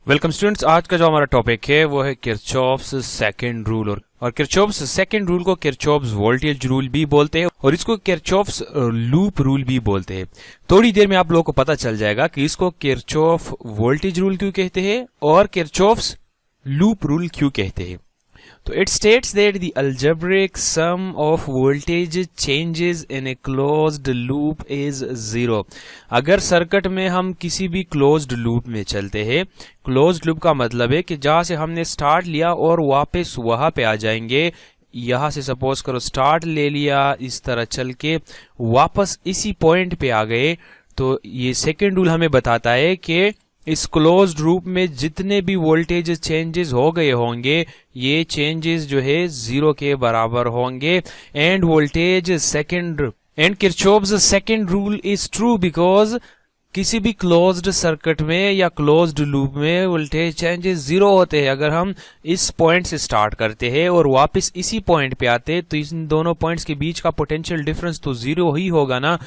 Welcome students. आज का जो हमारा टॉपिक है वो है किरचॉफ्स सेकंड रूल। और किरचॉफ्स सेकंड रूल को किरचॉफ्स वोल्टेज रूल भी बोलते हैं और इसको किरचॉफ्स लूप रूल भी बोलते हैं। थोड़ी देर में आप लोगों को पता चल जाएगा कि इसको किरचॉफ वोल्टेज रूल क्यों कहते हैं और किरचॉफ्स लूप रूल क्यों कहते हैं। तो it states that the algebraic sum of voltage changes in a closed loop is zero। अगर सर्किट में हम किसी भी क्लोज्ड लूप में चलते हैं, क्लोज्ड लूप का मतलब है कि जहां से हमने स्टार्ट लिया और वापस वहां पे आ जाएंगे। यहां से सपोज करो स्टार्ट ले लिया, इस तरह चल के वापस इसी पॉइंट पे आ गए, तो ये सेकेंड रूल हमें बताता है कि इस क्लोज्ड लूप में जितने भी वोल्टेज चेंजेस हो गए होंगे ये चेंजेस जो है जीरो के बराबर होंगे। End voltage second and Kirchhoff's second rule is true because किसी भी क्लोज्ड सर्किट में या क्लोज्ड लूप में वोल्टेज चेंजेस जीरो होते हैं। अगर हम इस पॉइंट से स्टार्ट करते हैं और वापस इसी पॉइंट पे आते हैं तो इन दोनों पॉइंट्स के बीच का पोटेंशियल डिफरेंस तो जीरो ही होगा ना,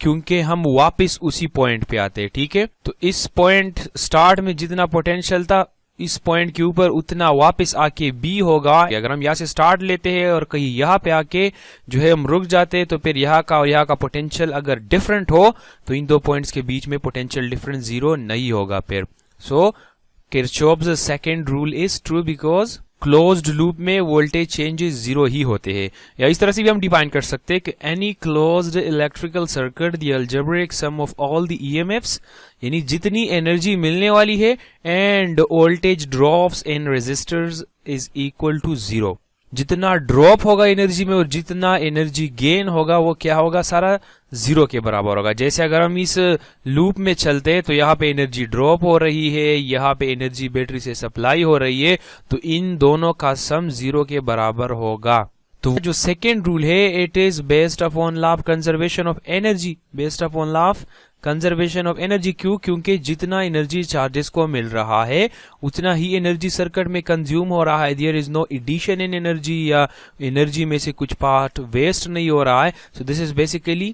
क्योंकि हम वापस उसी पॉइंट पे आते हैं। ठीक है, तो इस पॉइंट स्टार्ट में जितना पोटेंशियल था इस पॉइंट के ऊपर उतना वापस आके बी होगा। अगर हम यहाँ से स्टार्ट लेते हैं और कहीं यहाँ पे आके जो है हम रुक जाते हैं तो फिर यहाँ का और यहाँ का पोटेंशियल अगर डिफरेंट हो तो इन दो पॉइंट्स के बीच में पोटेंशियल डिफरेंस जीरो नहीं होगा फिर। So Kirchhoff's second rule is true because closed loop में वोल्टेज चेंजेस जीरो ही होते हैं। या इस तरह से भी हम डिफाइन कर सकते हैं कि any closed electrical circuit the algebraic sum of all the EMFs, यानी जितनी एनर्जी मिलने वाली है and voltage drops in resistors is equal to zero. जितना ड्रॉप होगा एनर्जी में और जितना एनर्जी गेन होगा वो क्या होगा, सारा जीरो के बराबर होगा। जैसे अगर हम इस लूप में चलते हैं तो यहाँ पे एनर्जी ड्रॉप हो रही है, यहाँ पे एनर्जी बैटरी से सप्लाई हो रही है, तो इन दोनों का सम जीरो के बराबर होगा। तो जो सेकेंड रूल है it is based upon law of conservation of energy, based upon law of conservation of energy. क्यों? क्योंकि जितना एनर्जी चार्जेस को मिल रहा है उतना ही एनर्जी सर्किट में कंज्यूम हो रहा है। There is no addition in energy, या एनर्जी में से कुछ पार्ट वेस्ट नहीं हो रहा है। So this is basically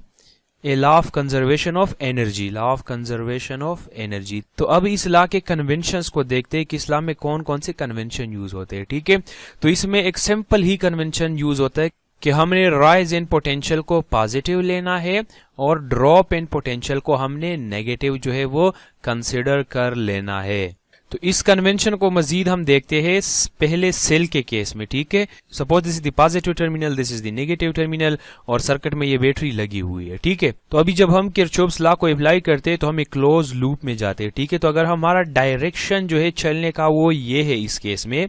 a law of conservation of energy, law of conservation of energy. तो अब इस लॉ के कन्वेंशंस को देखते हैं कि इस लॉ में कौन कौन से कन्वेंशन यूज होते हैं। ठीक है, तो इसमें एक सिंपल ही कन्वेंशन यूज होता है कि हमने राइज इन पोटेंशियल को पॉजिटिव लेना है और ड्रॉप इन पोटेंशियल को हमने नेगेटिव जो है वो कंसिडर कर लेना है। तो इस कन्वेंशन को मजीद हम देखते हैं पहले सेल के केस में। ठीक है, suppose this is the positive terminal, this is the negative terminal और सर्किट में ये बैटरी लगी हुई है। ठीक है, तो अभी जब हम किरचॉफ्स लॉ को अप्लाई करते हैं तो हम एक क्लोज लूप में जाते हैं। ठीक है, तो अगर हमारा डायरेक्शन जो है चलने का वो ये है, इस केस में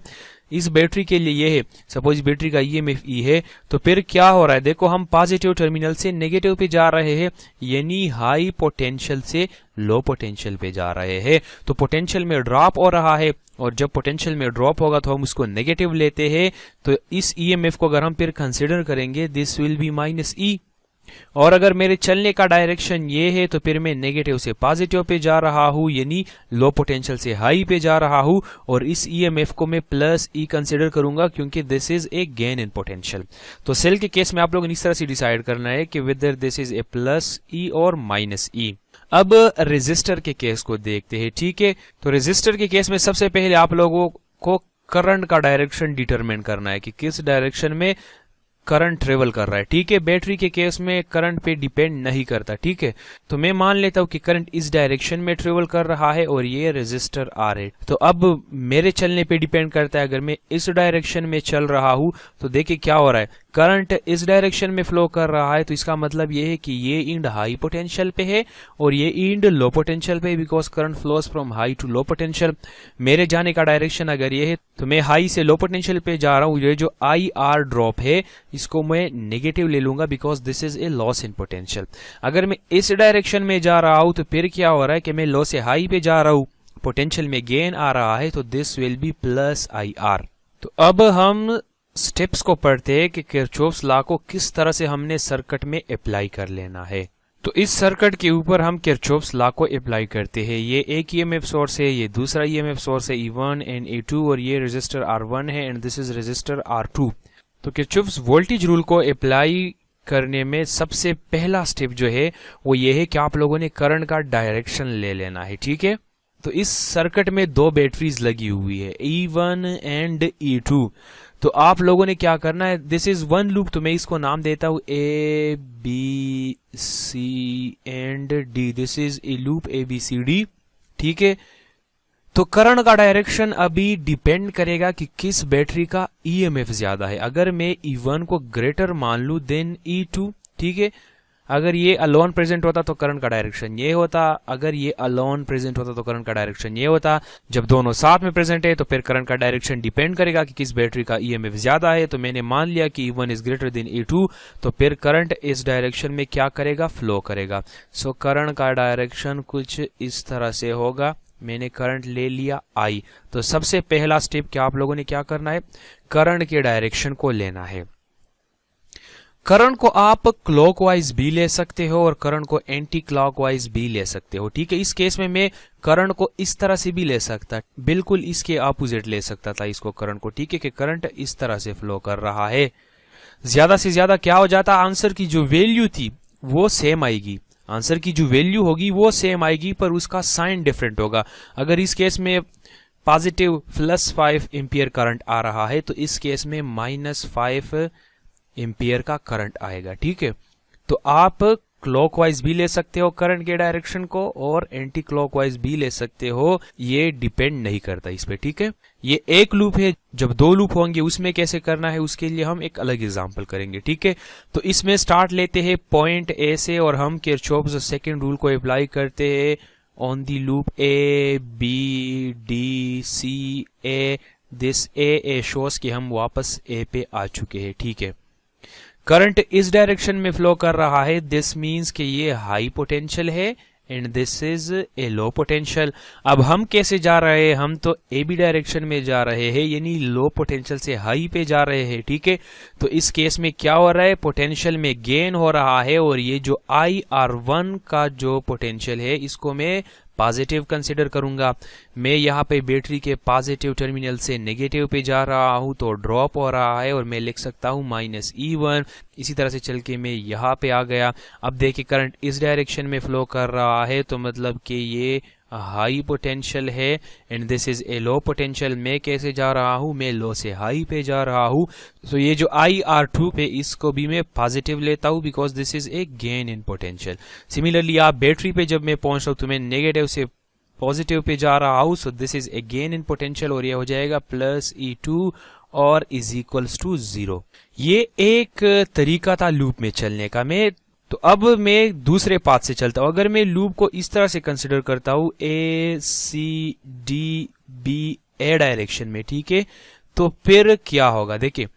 इस बैटरी के लिए ये है, सपोज बैटरी का ईएमएफ ई है, तो फिर क्या हो रहा है, देखो हम पॉजिटिव टर्मिनल से नेगेटिव पे जा रहे हैं, यानी हाई पोटेंशियल से लो पोटेंशियल पे जा रहे हैं। तो पोटेंशियल में ड्रॉप हो रहा है और जब पोटेंशियल में ड्रॉप होगा तो हम उसको नेगेटिव लेते हैं। तो इस ईएमएफ को अगर हम फिर कंसिडर करेंगे दिस विल बी माइनस ई। और अगर मेरे चलने का डायरेक्शन ये है तो फिर मैं नेगेटिव से पॉजिटिव पे जा रहा हूं, यानी लो पोटेंशियल से हाई पे जा रहा हूं, और इस ईएमएफ को मैं प्लस ई कंसिडर करूंगा क्योंकि this is a gain in potential. तो सेल के केस में आप लोगों ने इस तरह से डिसाइड करना है कि whether this is a plus E और माइनस ई। अब रेजिस्टर के केस को देखते हैं। ठीक है, तो रेजिस्टर के केस में सबसे पहले आप लोगों को करंट का डायरेक्शन डिटरमिन करना है कि किस डायरेक्शन में करंट ट्रेवल कर रहा है। ठीक है, बैटरी के केस में करंट पे डिपेंड नहीं करता। ठीक है, तो मैं मान लेता हूं कि करंट इस डायरेक्शन में ट्रेवल कर रहा है और ये रेजिस्टर आर है। तो अब मेरे चलने पे डिपेंड करता है, अगर मैं इस डायरेक्शन में चल रहा हूं तो देखिए क्या हो रहा है, करंट इस डायरेक्शन में फ्लो कर रहा है, तो इसका मतलब ये है कि ये इंड हाई पोटेंशियल पे है और ये इंड लो पोटेंशियल पे, because current flows from high to low potential. मेरे जाने का डायरेक्शन अगर ये है तो मैं हाई से लो पोटेंशियल पे जा रहा हूं। ये जो आई आर ड्रॉप है इसको मैं नेगेटिव ले लूंगा because this is A loss in potential. अगर मैं इस डायरेक्शन में जा रहा हूं तो फिर क्या हो रहा है कि मैं लो से हाई पे जा रहा हूं, पोटेंशियल में गेन आ रहा है, तो this will be plus I R. तो अब हम स्टेप्स को पढ़ते हैं कि किरचॉफ्स लॉ को किस तरह से हमने सर्किट में अप्लाई कर लेना है। तो इस सर्किट के ऊपर हम किरचॉफ्स लॉ को अप्लाई करते हैं। ये एक ईएमएफ सोर्स है, ये दूसरा ईएमएफ सोर्स है E1 एंड E2, और ये रेजिस्टर R1 है and this is resistor R2। तो किरचॉफ्स वोल्टेज रूल को अप्लाई करने में सबसे पहला स्टेप जो है वो ये है कि आप लोगों ने करंट का डायरेक्शन ले लेना है। ठीक है, तो इस सर्किट में दो बैटरीज लगी हुई है E1 एंड E2। तो आप लोगों ने क्या करना है, दिस इज वन लूप, तो मैं इसको नाम देता हूं ABC and D। This is A loop ABCD, ठीक है। तो करंट का डायरेक्शन अभी डिपेंड करेगा कि किस बैटरी का EMF ज्यादा है। अगर मैं E1 को ग्रेटर मान लूं देन E2, ठीक है, अगर ये अलोन प्रेजेंट होता तो करंट का डायरेक्शन ये होता, अगर ये अलोन प्रेजेंट होता तो करंट का डायरेक्शन ये होता। जब दोनों साथ में प्रेजेंट है तो फिर करंट का डायरेक्शन डिपेंड करेगा कि किस बैटरी का EMF ज्यादा है। तो मैंने मान लिया कि E1 is greater than E2, तो फिर करंट इस डायरेक्शन में क्या करेगा, फ्लो करेगा। सो करंट का डायरेक्शन कुछ इस तरह से होगा। मैंने करंट ले लिया I। तो सबसे पहला स्टेप क्या आप लोगों ने क्या करना है, करंट के डायरेक्शन को लेना है। करंट को आप क्लॉकवाइज भी ले सकते हो और करंट को एंटी क्लॉकवाइज भी ले सकते हो, ठीक है। इस केस में मैं करंट को इस तरह से भी ले सकता, बिल्कुल इसके ऑपोजिट ले सकता था इसको करंट को, ठीक है, कि करंट इस तरह से फ्लो कर रहा है। ज्यादा से ज्यादा क्या हो जाता, आंसर की जो वैल्यू थी वो सेम आएगी, आंसर की जो वैल्यू होगी वो सेम आएगी, पर उसका साइन डिफरेंट होगा। अगर इस केस में पॉजिटिव +5 एम्पियर करंट आ रहा है तो इस केस में -5 एम्पियर का करंट आएगा, ठीक है। तो आप क्लॉकवाइज भी ले सकते हो करंट के डायरेक्शन को और एंटी क्लॉकवाइज भी ले सकते हो, ये डिपेंड नहीं करता इस पे, ठीक है। ये एक लूप है, जब दो लूप होंगे उसमें कैसे करना है उसके लिए हम एक अलग एग्जांपल करेंगे, ठीक है। तो इसमें स्टार्ट लेते हैं पॉइंट ए से और हम किरचॉफ्स सेकंड रूल को अप्लाई करते हैं on the loop ABDCA। This A shows कि हम वापस ए पे आ चुके हैं, ठीक है। करंट इस डायरेक्शन में फ्लो कर रहा है, दिस मींस कि ये हाई पोटेंशियल है and this is a low potential. अब हम कैसे जा रहे हैं, हम तो ए बी डायरेक्शन में जा रहे हैं, यानी लो पोटेंशियल से हाई पे जा रहे हैं, ठीक है। तो इस केस में क्या हो रहा है, पोटेंशियल में गेन हो रहा है और ये जो IR1 का जो पोटेंशियल है इसको मैं पॉजिटिव कंसिडर करूंगा। मैं यहाँ पे बैटरी के पॉजिटिव टर्मिनल से नेगेटिव पे जा रहा हूँ तो ड्रॉप हो रहा है और मैं लिख सकता हूँ -E1। इसी तरह से चल के मैं यहाँ पे आ गया। अब देखिए करंट इस डायरेक्शन में फ्लो कर रहा है तो मतलब कि ये हाई पोटेंशियल है and this is a low potential. मैं कैसे जा रहा हूं, मैं लो से हाई पे जा रहा हूं। तो ये जो IR2 पे इसको भी मैं पॉजिटिव लेता हूं because this is a gain in potential. Similarly आप बैटरी पे जब मैं पहुंच रहा हूं तो मैं नेगेटिव से पॉजिटिव पे जा रहा हूं, सो this is a gain in potential और ये हो जाएगा +E2 और इज इक्वल्स टू 0। ये एक तरीका था लूप में चलने का। तो अब मैं दूसरे पाथ से चलता हूं। अगर मैं लूप को इस तरह से कंसिडर करता हूं ACDBA डायरेक्शन में, ठीक है, तो फिर क्या होगा देखिए।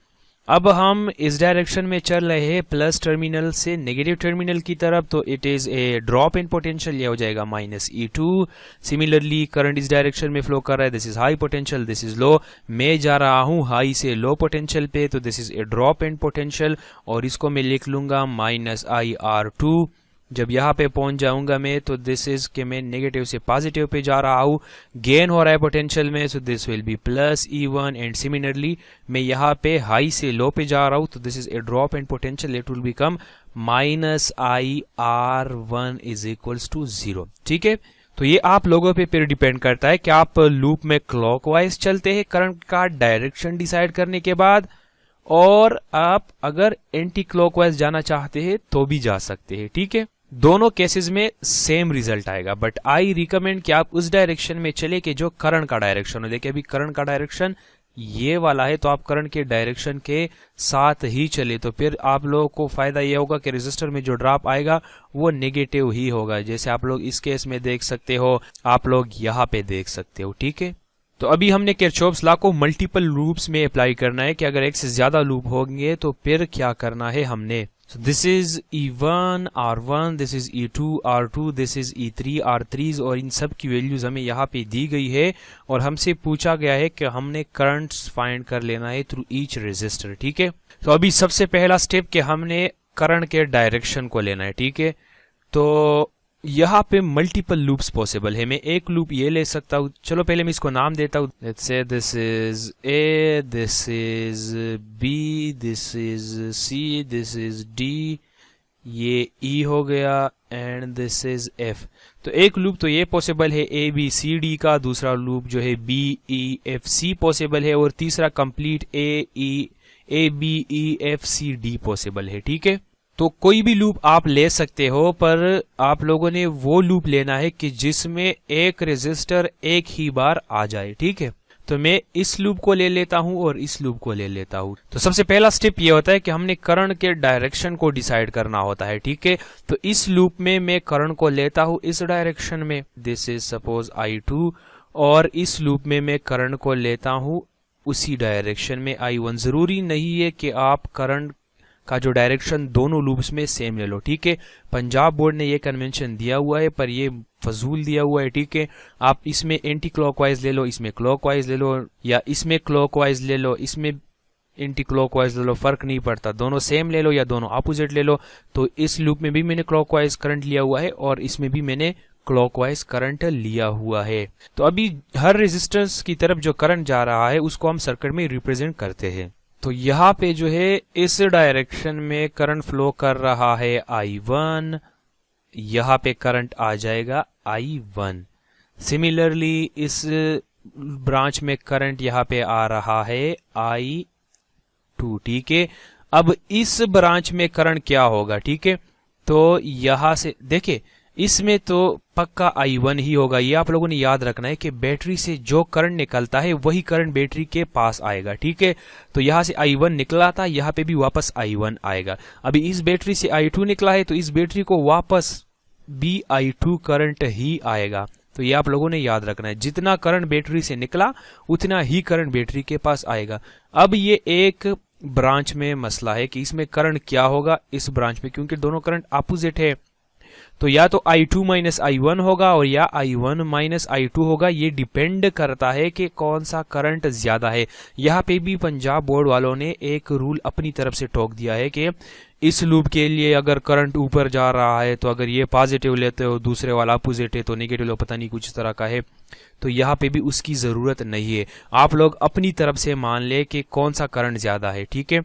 अब हम इस डायरेक्शन में चल रहे हैं प्लस टर्मिनल से नेगेटिव टर्मिनल की तरफ, तो it is a drop in potential, ये हो जाएगा -E2। सिमिलरली करंट इस डायरेक्शन में फ्लो कर रहा है, this is high potential, this is low. मैं जा रहा हूं हाई से लो पोटेंशियल पे, तो this is a drop in potential और इसको मैं लिख लूंगा -IR2। जब यहाँ पे पहुंच जाऊंगा मैं तो दिस इज के मैं नेगेटिव से पॉजिटिव पे जा रहा हूँ, गेन हो रहा है पोटेंशियल में, so this will be +E1 and similarly मैं यहाँ पे हाई से लो पे जा रहा हूँ तो this is a drop in potential, it will become -IR1 is equals to 0, ठीक है। तो ये आप लोगों पे फिर डिपेंड करता है कि आप लूप में क्लॉकवाइज चलते हैं करंट का डायरेक्शन डिसाइड करने के बाद, और आप अगर एंटी क्लॉकवाइज जाना चाहते हैं तो भी जा सकते हैं, ठीक है। दोनों केसेस में सेम रिजल्ट आएगा, बट आई रिकमेंड कि आप उस डायरेक्शन में चले कि जो करंट का डायरेक्शन हो। देखिए अभी करंट का डायरेक्शन ये वाला है तो आप करंट के डायरेक्शन के साथ ही चले, तो फिर आप लोगों को फायदा ये होगा कि रेजिस्टर में जो ड्रॉप आएगा वो नेगेटिव ही होगा, जैसे आप लोग इस केस में देख सकते हो, आप लोग यहाँ पे देख सकते हो, ठीक है। तो अभी हमने किरचॉफ्स लॉ को मल्टीपल लूप्स में अप्लाई करना है कि अगर एक से ज्यादा लूप होंगे तो फिर क्या करना है हमने। So this is E1 R1, this is E2 R2, this is E3 R3 और इन सब की वैल्यूज हमें यहाँ पे दी गई है और हमसे पूछा गया है कि हमने करंट्स फाइंड कर लेना है थ्रू ईच रेजिस्टर, ठीक है। तो अभी सबसे पहला स्टेप कि हमने करंट के डायरेक्शन को लेना है, ठीक है। तो यहाँ पे मल्टीपल लूप्स पॉसिबल है, मैं एक लूप ये ले सकता हूँ। चलो पहले मैं इसको नाम देता हूँ, let's say this is A, this is B, this is C, this is D ये E हो गया एंड दिस इज F। तो एक लूप तो ये पॉसिबल है ABCD का, दूसरा लूप जो है BEFC पॉसिबल है, और तीसरा कंप्लीट ABEFCD पॉसिबल है। ठीक है, तो कोई भी लूप आप ले सकते हो, पर आप लोगों ने वो लूप लेना है कि जिसमें एक रेजिस्टर एक ही बार आ जाए। ठीक है, तो मैं इस लूप को ले लेता हूं और इस लूप को ले लेता हूं। तो सबसे पहला स्टेप ये होता है कि हमने करंट के डायरेक्शन को डिसाइड करना होता है। ठीक है, तो इस लूप में मैं करंट को लेता हूं इस डायरेक्शन में, दिस इज सपोज I2, और इस लूप में मैं करंट को लेता हूं उसी डायरेक्शन में I1। जरूरी नहीं है कि आप करंट का जो डायरेक्शन दोनों लूप्स में सेम ले लो। ठीक है, पंजाब बोर्ड ने ये कन्वेंशन दिया हुआ है, पर ये फजूल दिया हुआ है। ठीक है, आप इसमें एंटी क्लॉकवाइज ले लो, इसमें क्लॉकवाइज ले लो, या इसमें क्लॉकवाइज ले लो, इसमें एंटी क्लॉकवाइज ले लो, फर्क नहीं पड़ता, दोनों सेम ले लो या दोनों अपोजिट ले लो। तो इस लूप में भी मैंने क्लॉकवाइज करंट लिया हुआ है और इसमें भी मैंने क्लॉकवाइज करंट लिया हुआ है। तो अभी हर रेजिस्टेंस की तरफ जो करंट जा रहा है उसको हम सर्किट में रिप्रेजेंट करते हैं। तो यहाँ पे जो है इस डायरेक्शन में करंट फ्लो कर रहा है I1, यहाँ पे करंट आ जाएगा I1। सिमिलरली इस ब्रांच में करंट यहाँ पे आ रहा है I2। ठीक है, अब इस ब्रांच में करंट क्या होगा? ठीक है, तो यहां से देखिए, इसमें तो पक्का I1 ही होगा। ये आप लोगों ने याद रखना है कि बैटरी से जो करंट निकलता है वही करंट बैटरी के पास आएगा। ठीक है, तो यहां से I1 निकला था, यहां पे भी वापस I1 आएगा। अभी इस बैटरी से I2 निकला है, तो इस बैटरी को वापस भी I2 करंट ही आएगा। तो ये आप लोगों ने याद रखना है, जितना करंट बैटरी से निकला उतना ही करंट बैटरी के पास आएगा। अब ये एक ब्रांच में मसला है कि इसमें करंट क्या होगा इस ब्रांच में, क्योंकि दोनों करंट अपोजिट है। तो या तो I2 माइनस I1 होगा और या I1 माइनस I2 होगा। ये डिपेंड करता है कि कौन सा करंट ज्यादा है। यहाँ पे भी पंजाब बोर्ड वालों ने एक रूल अपनी तरफ से ठोक दिया है कि इस लूप के लिए अगर करंट ऊपर जा रहा है तो अगर ये पॉजिटिव लेते हो, दूसरे वाला अपोजिट है तो नेगेटिव लो, पता नहीं कुछ तरह का है। तो यहाँ पे भी उसकी जरूरत नहीं है, आप लोग अपनी तरफ से मान ले कि कौन सा करंट ज्यादा है। ठीक है,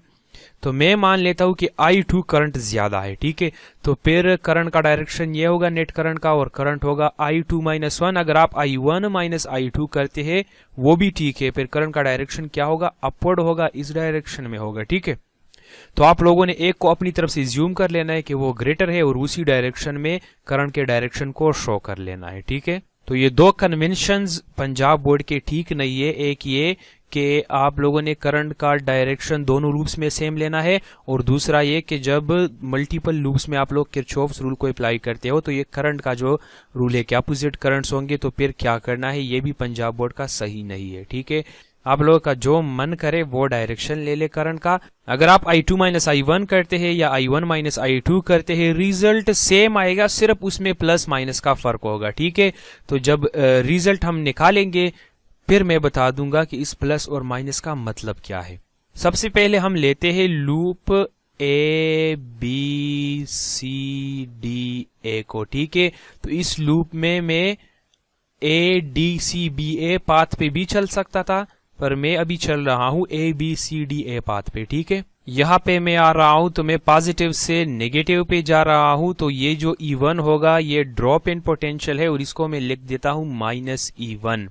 तो मैं मान लेता हूं कि I2 करंट ज्यादा है। ठीक है, तो फिर करंट का डायरेक्शन ये होगा नेट करंट का, और करंट होगा I2 माइनस 1। अगर आप I1 माइनस I2 करते हैं वो भी ठीक है, फिर करंट का डायरेक्शन क्या होगा? अपवर्ड होगा, इस डायरेक्शन में होगा। ठीक है, तो आप लोगों ने एक को अपनी तरफ से ज्यूम कर लेना है कि वो ग्रेटर है और उसी डायरेक्शन में करंट के डायरेक्शन को शो कर लेना है। ठीक है, तो ये दो कन्वेंशंस पंजाब बोर्ड के ठीक नहीं है। एक ये कि आप लोगों ने करंट का डायरेक्शन दोनों लूप्स में सेम लेना है, और दूसरा ये कि जब मल्टीपल लूप्स में आप लोग किरचॉफ्स रूल को अप्लाई करते हो तो ये करंट का जो रूल है कि अपोजिट करंट्स होंगे तो फिर क्या करना है, ये भी पंजाब बोर्ड का सही नहीं है। ठीक है, आप लोगों का जो मन करे वो डायरेक्शन ले ले करंट का। अगर आप I2 माइनस I1 करते हैं या I1 माइनस I2 करते हैं, रिजल्ट सेम आएगा, सिर्फ उसमें प्लस माइनस का फर्क होगा। ठीक है, तो जब रिजल्ट हम निकालेंगे फिर मैं बता दूंगा कि इस प्लस और माइनस का मतलब क्या है। सबसे पहले हम लेते हैं लूप ABCDA को। ठीक है, तो इस लूप में मैं ADCBA पाथ पे भी चल सकता था, पर मैं अभी चल रहा हूं ABCDA पाथ पे। ठीक है, यहां पे मैं आ रहा हूं तो मैं पॉजिटिव से नेगेटिव पे जा रहा हूं, तो ये जो E1 होगा ये ड्रॉप इन पोटेंशियल है और इसको मैं लिख देता हूं माइनस E1।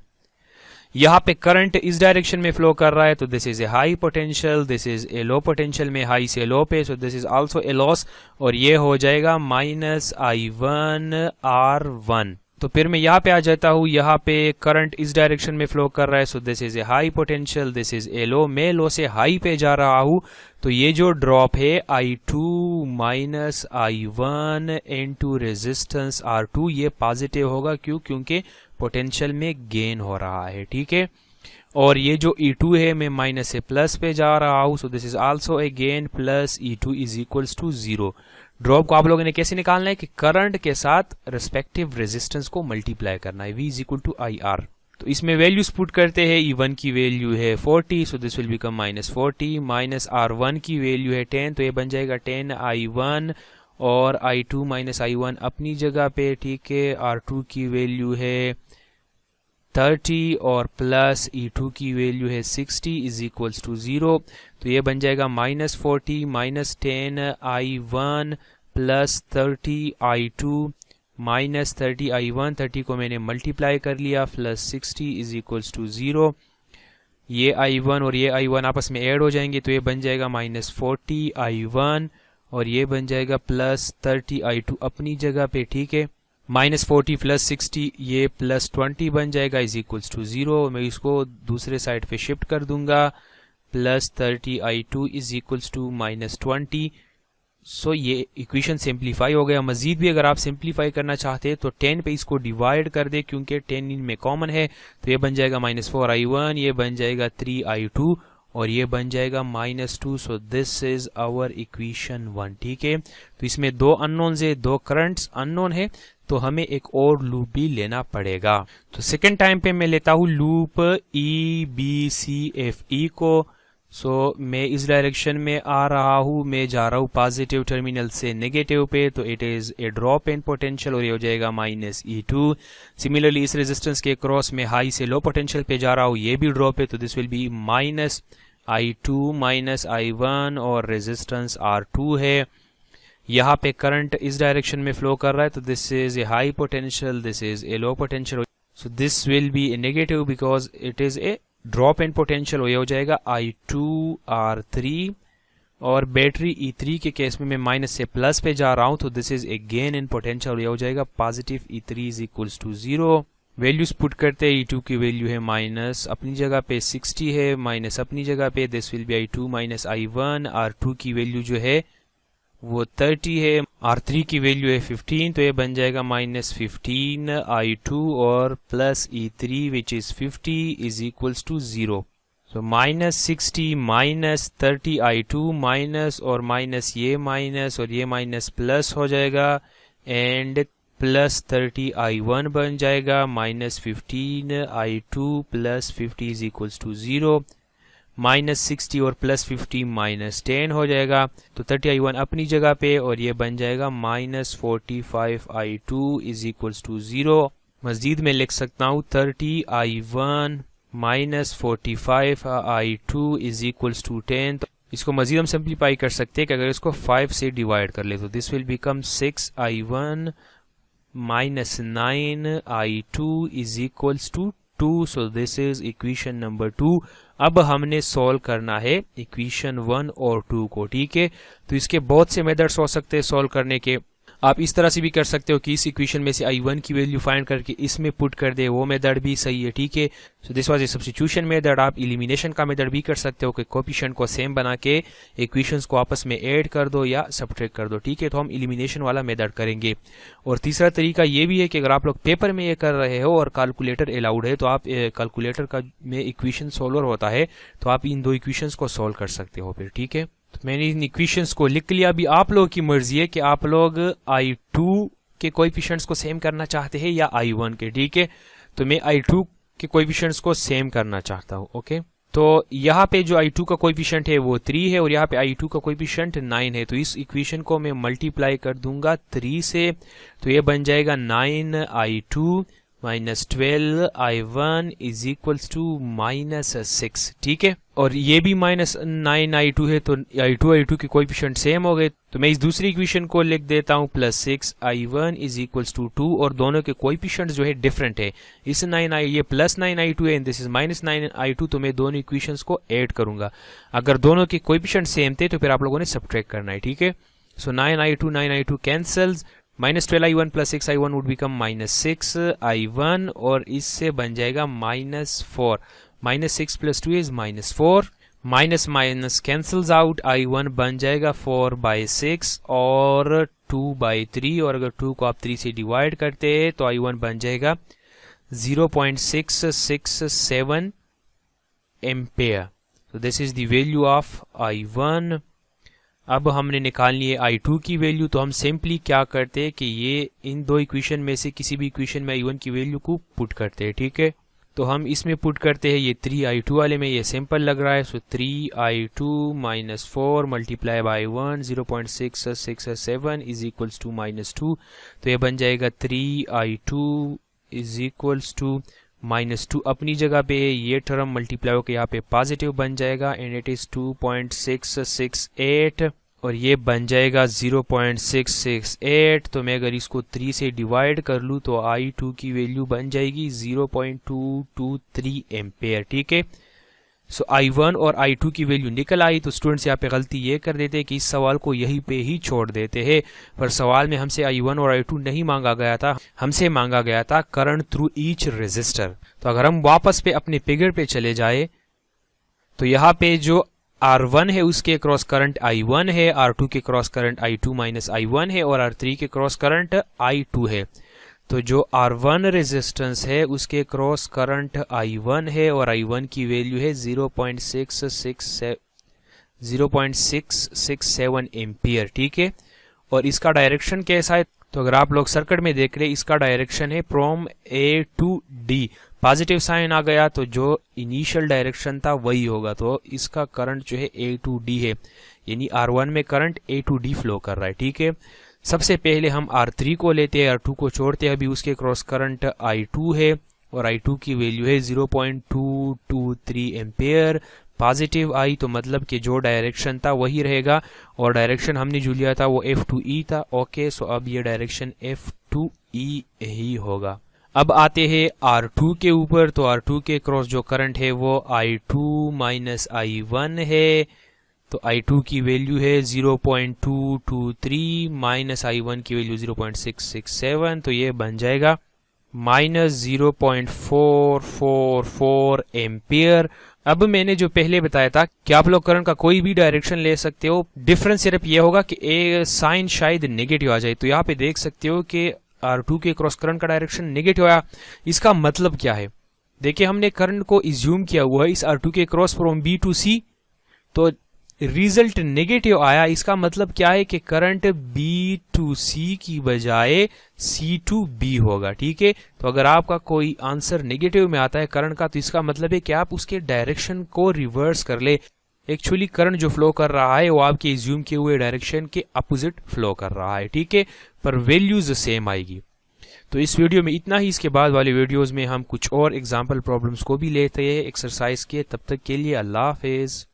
यहाँ पे करंट इस डायरेक्शन में फ्लो कर रहा है, तो this is a high potential, this is a low potential में हाई से लो पे, सो this is also A loss, और ये हो जाएगा माइनस I1 R1। तो फिर मैं यहाँ पे आ जाता हूँ, यहाँ पे करंट इस डायरेक्शन में फ्लो कर रहा है, so this is a high potential, this is a low, मैं लो से हाई पे जा रहा हूँ। तो ये जो ड्रॉप है I2 minus I1 into resistance R2 ये पॉजिटिव होगा। क्यों? क्योंकि पोटेंशियल में गेन हो रहा है। ठीक है, और ये जो E2 है मैं माइनस से प्लस पे जा रहा हूँ, so this is also a gain plus E2 is equals to 0। Drop को आप लोगों ने कैसे निकालना है कि करंट के साथ रेस्पेक्टिव रेजिस्टेंस को मल्टीप्लाई करना है, V is equal to IR। तो इसमें वैल्यूज पुट करते हैं, E1 की वैल्यू है 40, so this will become minus 40, minus R1 की वैल्यू है 10, तो ये बन जाएगा 10 I1, और I2 माइनस I1 अपनी जगह पे। ठीक है, R2 की वैल्यू है 30 और प्लस E2 की वैल्यू है 60 इज इक्वल्स टू 0, तो ये बन जाएगा minus 40 minus 10 I1 plus 30i2 minus 30i1, 30 को मैंने मल्टीप्लाई कर लिया, प्लस 60 इज इक्वल्स टू 0। ये i1 और ये i1 आपस में ऐड हो जाएंगे तो ये बन जाएगा माइनस 40i1 और ये बन जाएगा प्लस 30i2 अपनी जगह पे, ठीक है। माइनस 40 प्लस 60 ये प्लस 20 बन जाएगा इज इक्वल्स टू 0। मैं इसको दूसरे साइड पे शिफ्ट कर दूंगा, plus 30i2 is equals to minus 20। So ये इक्वेशन सिंप्लीफाई हो गया। मजीद भी अगर आप सिंप्लीफाई करना चाहते हैं तो 10 पे इसको डिवाइड कर दे, क्योंकि 10 इनमें कॉमन है, तो ये बन जाएगा माइनस 4i1, ये बन जाएगा 3i2 और ये बन जाएगा minus 2। So this is our equation 1, ठीक है। तो इसमें दो अननोन्स है, दो करंट्स अननोन है, तो हमें एक और लूप भी लेना पड़ेगा। तो सेकेंड टाइम पे मैं लेता हूँ लूप EBCFE को। सो मैं इस डायरेक्शन में आ रहा हूँ, मैं जा रहा हूँ पॉजिटिव टर्मिनल से नेगेटिव पे, तो it is a drop in potential और ये हो जाएगा माइनस E2। सिमिलरली इस रेजिस्टेंस के क्रॉस में हाई से लो पोटेंशियल पे जा रहा हूँ, ये भी ड्रॉप है, तो this will be minus I2 minus I1 और रेजिस्टेंस R2 है। यहाँ पे करंट इस डायरेक्शन में फ्लो कर रहा है, तो this is a high potential, this is a low potential, so this will be A negative because it is a drop in potential. और ये हो जाएगा I2 R3 और बैटरी E3 के केस में मैं माइनस से प्लस पे जा रहा हूं, तो this is a gain in potential, ये हो जाएगा positive E3 is equals to 0। Values put करते हैं, E2 की वैल्यू है माइनस अपनी जगह पे 60 है, माइनस अपनी जगह पे, this will be I2 minus I1। R2 की वैल्यू जो है वो 30 है, R3 की वैल्यू है 15, तो ये बन जाएगा माइनस 15 I2 और plus E3 which is 50 is equals to 0। So minus 60 minus 30 I2 minus और माइनस ये माइनस और ये माइनस प्लस हो जाएगा एंड प्लस 30 I1 बन जाएगा, minus 15 I2 plus 50 is equals to 0। Minus 60 और प्लस 50 माइनस 10 हो जाएगा, तो 30i1 अपनी जगह पे और ये बन जाएगा minus 45i2 is equals to 0। मजीद में लिख सकता हूँ 30i1 minus 45i2 is equals to 10। तो इसको मजीद हम सिंप्लीफाई कर सकते हैं कि अगर इसको 5 से डिवाइड कर ले तो this will become 6i1 minus 9i2 is equals to 2। So this is equation number 2। अब हमने सॉल्व करना है इक्वेशन 1 और 2 को, ठीक है। तो इसके बहुत से मेथड्स हो सकते हैं सॉल्व करने के। आप इस तरह से भी कर सकते हो कि इस इक्वेशन में से I1 की वैल्यू फाइंड करके इसमें पुट कर दे, वो मेथड भी सही है, ठीक है। So this was a substitution method. आप एलिमिनेशन का मेथड भी कर सकते हो कि कोएफिशिएंट को सेम बना के इक्वेशंस को आपस में ऐड कर दो या सब्ट्रैक्ट कर दो, ठीक है। तो हम एलिमिनेशन वाला मेथड करेंगे। और तीसरा तरीका ये भी है कि अगर आप लोग पेपर में ये कर रहे हो और कैलकुलेटर अलाउड है तो आप कैलकुलेटर का में इक्वेशन सॉल्वर होता है तो आप इन दो इक्वेशंस को सॉल्व कर सकते हो फिर, ठीक है। तो मैंने इन इक्वेशंस को लिख लिया। अभी आप लोगों की मर्जी है कि आप लोग I2 के कोएफिशिएंट्स को सेम करना चाहते हैं या I1 के, ठीक है। तो मैं I2 के कोएफिशिएंट्स को सेम करना चाहता हूँ, ओके। तो यहाँ पे जो I2 का कोएफिशिएंट है वो 3 है और यहाँ पे I2 का कोएफिशिएंट 9 है, तो इस इक्वेशन को मैं मल्टीप्लाई कर दूंगा 3 से, तो ये बन जाएगा 9i2 minus 12i1 is equals to minus 6, ठीक है। और ये भी माइनस 9i2 है, तो I2 के कोएफिशिएंट सेम हो गए। तो मैं इस दूसरी इक्वेशन को लिख देता हूँ plus 6i1 is equals to 2 और दोनों के कोएफिशिएंट जो है डिफरेंट है। इस ये प्लस 9i2 है and this is minus 9i2, तो मैं दोनों इक्वेशंस को ऐड करूंगा। अगर दोनों के कोएफिशिएंट सेम थे तो फिर आप लोगों ने सब्ट्रैक्ट करना है, ठीक है। सो 9i2 cancels, minus 12i1 plus 6i1 would become minus 6i1 और इससे बन जाएगा minus 4। Minus 6 plus 2 is minus 4, minus minus cancels out, i1 बन जाएगा 4/6 और 2/3 और अगर 2 को आप 3 से डिवाइड करते हैं तो i1 बन जाएगा 0.667 एम्पेयर। तो this is the value of i1। अब हमने निकालनी है I2 की वैल्यू, तो हम सिंपली क्या करते हैं कि ये इन दो इक्वेशन में से किसी भी इक्वेशन में I1 की वैल्यू को पुट करते हैं, ठीक है। तो हम इसमें पुट करते हैं, ये 3i2 वाले में ये सिंपल लग रहा है, so 3i2 minus 4 multiply by 1 0.667 is equals to minus 2, तो ये बन जाएगा 3i2 is equals to minus 2 अपनी जगह पे, ये टर्म मल्टीप्लाई होकर यहाँ पे पॉजिटिव बन जाएगा एंड इट इज 2.668 और ये बन जाएगा 0.668। तो मैं अगर इसको 3 से डिवाइड कर लूँ तो I2 की वैल्यू बन जाएगी 0.223 एम्पेयर। ठीक है, सो I1 और I2 की वैल्यू निकल आई। तो स्टूडेंट्स यहाँ पे गलती ये कर देते हैं कि इस सवाल को यहीं पे ही छोड़ देते हैं, पर सवाल में हमसे I1 और I2 नहीं मांगा गया था, हमसे मांगा गया था करंट थ्रू ईच रेजिस्टर। तो अगर हम वापस पे अपने फिगर पे चले जाए तो यहाँ पे जो R1 है उसके क्रॉस करंट I1 है, R2 के cross current I2 minus I1 है और R3 के क्रॉस करंट I2 है। तो जो R1 रेजिस्टेंस है उसके क्रॉस करंट I1 है और I1 की वैल्यू है 0.667 एम्पियर। ठीक है, और इसका डायरेक्शन कैसा है? तो अगर आप लोग सर्किट में देख रहे हैं इसका डायरेक्शन है from A to D। Positive sign आ गया तो जो इनिशियल डायरेक्शन था वही होगा, तो इसका करंट जो है A टू D है, यानी R1 में current A to D flow कर रहा है। ठीक है, सबसे पहले हम R3 को लेते हैं, R2 को छोड़ते हैं, अभी उसके क्रॉस करंट I2 है और I2 की वैल्यू है 0.223 एम्पेयर। पॉजिटिव आई तो मतलब कि जो डायरेक्शन था वही रहेगा और डायरेक्शन हमने जो लिया था वो F2E था। ओके, सो अब ये डायरेक्शन F2E ही होगा। अब आते हैं R2 के ऊपर, तो R2 के क्रॉस जो करंट है वो I2 माइनस I1 है। तो I2 की वैल्यू है 0.223 माइनस I1 की वैल्यू 0.667। तो ये बन जाएगा माइनस 0.444 एम्पियर। अब मैंने जो पहले बताया था कि आप लोग करंट का कोई भी डायरेक्शन ले सकते हो, डिफरेंस सिर्फ ये होगा कि ए साइन शायद नेगेटिव आ जाए। तो यहाँ पे देख सकते हो कि R2 के क्रॉस करंट का डायरेक्शन नेगेटिव आया। इसका मतलब क्या है? देखिए, हमने करंट को इज्यूम किया हुआ है इस R2 के cross from B to C, तो रिजल्ट नेगेटिव आया। इसका मतलब क्या है कि करंट B टू C की बजाय C टू B होगा। ठीक है, तो अगर आपका कोई आंसर नेगेटिव में आता है करंट का, तो इसका मतलब है कि आप उसके डायरेक्शन को रिवर्स कर ले। एक्चुअली करंट जो फ्लो कर रहा है वो आपके इज्यूम किए हुए डायरेक्शन के अपोजिट फ्लो कर रहा है। ठीक है, पर वैल्यूज सेम आएगी। तो इस वीडियो में इतना ही। इसके बाद वाले वीडियोस में हम कुछ और एग्जाम्पल प्रॉब्लम्स को भी लेते हैं एक्सरसाइज के। तब तक के लिए अल्लाह हाफिज।